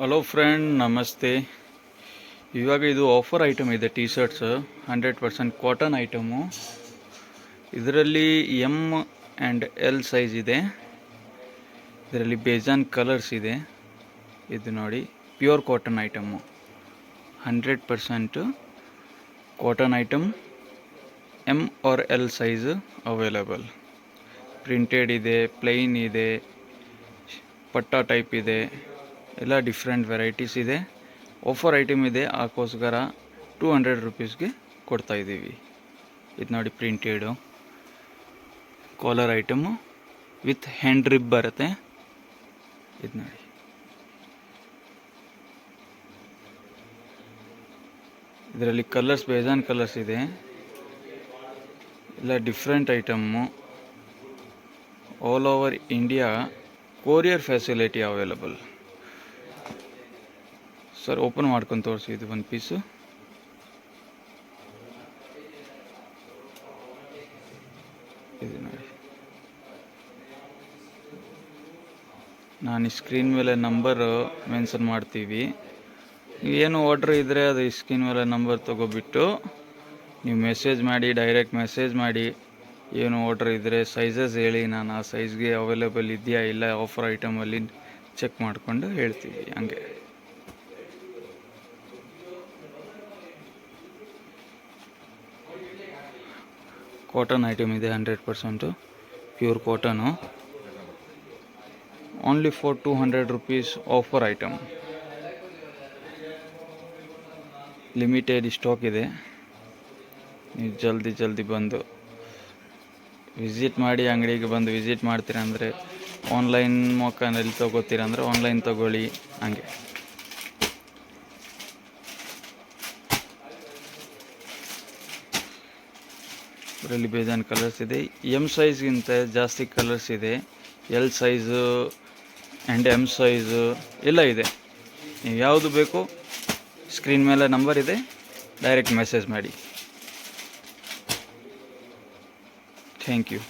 Hello friend, ನಮಸ್ತೆ. ಇವಾಗ ಇದು ಆಫರ್ ಐಟಮ್ ಇದೆ, ಟಿ ಶರ್ಟ್ಸ್ 100% ಕಾಟನ್ ಐಟಮು. ಇದರಲ್ಲಿ ಎಮ್ ಆ್ಯಂಡ್ ಎಲ್ ಸೈಜ್ ಇದೆ. ಇದರಲ್ಲಿ ಬೇಜಾನ್ ಕಲರ್ಸ್ ಇದೆ. ಇದು ನೋಡಿ, pure cotton item, 100% cotton item. M or L size available. Printed ಇದೆ, ಪ್ಲೈನ್ ಇದೆ, ಪಟ್ಟ ಟೈಪ್ ಇದೆ, ಎಲ್ಲ ಡಿಫ್ರೆಂಟ್ ವೆರೈಟೀಸ್ ಇದೆ. ಆಫರ್ ಐಟಮ್ ಇದೆ, ಅದಕ್ಕೋಸ್ಕರ 200 ರುಪೀಸ್ಗೆ ಕೊಡ್ತಾಯಿದ್ದೀವಿ. ಇದು ನೋಡಿ, printed collar item with hand rib ಬರುತ್ತೆ. ಇದು ನೋಡಿ, ಇದರಲ್ಲಿ ಕಲರ್ಸ್ ಬೇಜಾನ್ ಕಲರ್ಸ್ ಇದೆ, ಎಲ್ಲ different item. All over India courier facility available. Sir, open ಮಾಡ್ಕೊಂಡು ತೋರಿಸಿ. ಇದು ಒಂದು ಪೀಸು. ಇದು ನೋಡಿ, ನಾನು ಈ ಸ್ಕ್ರೀನ್ ಮೇಲೆ ನಂಬರ್ ಮೆನ್ಷನ್ ಮಾಡ್ತೀವಿ. ಏನು ಆರ್ಡ್ರ್ ಇದ್ದರೆ ಅದು ಈ ಸ್ಕ್ರೀನ್ ಮೇಲೆ ನಂಬರ್ ತೊಗೊಬಿಟ್ಟು ನೀವು ಮೆಸೇಜ್ ಮಾಡಿ, ಡೈರೆಕ್ಟ್ ಮೆಸೇಜ್ ಮಾಡಿ. ಏನು ಆರ್ಡ್ರ್ ಇದ್ದರೆ ಸೈಜಸ್ ಹೇಳಿ, ನಾನು ಆ ಸೈಜ್ಗೆ ಅವೈಲೇಬಲ್ ಇದೆಯಾ ಇಲ್ಲ ಆಫರ್ ಐಟಮಲ್ಲಿ ಚೆಕ್ ಮಾಡಿಕೊಂಡು ಹೇಳ್ತೀವಿ. ಹಂಗೆ ಕಾಟನ್ ಐಟಮ್ ಇದೆ, 100% pure cotton. Only for 200 rupees offer item. Limited stock ಇದೆ. ನೀವು ಜಲ್ದಿ ಬಂದು ವಿಸಿಟ್ ಮಾಡಿ. ಅಂಗಡಿಗೆ ಬಂದು ವಿಸಿಟ್ ಮಾಡ್ತೀರ ಅಂದರೆ ಆನ್ಲೈನ್ ಮೊಕನಲ್ಲಿ ತೊಗೋತೀರ ಅಂದರೆ ಆನ್ಲೈನ್ ತೊಗೊಳ್ಳಿ. ಹಂಗೆ ಇದರಲ್ಲಿ ಬೇಜಾನ್ ಕಲರ್ಸ್ ಇದೆ. ಎಮ್ ಸೈಜ್ಗಿಂತ ಜಾಸ್ತಿ ಕಲರ್ಸ್ ಇದೆ. L size and M size ಎಲ್ಲ ಇದೆ. ನೀವು ಯಾವುದು ಬೇಕು ಸ್ಕ್ರೀನ್ ಮೇಲೆ ನಂಬರ್ ಇದೆ, ಡೈರೆಕ್ಟ್ ಮೆಸೇಜ್ ಮಾಡಿ. Thank you.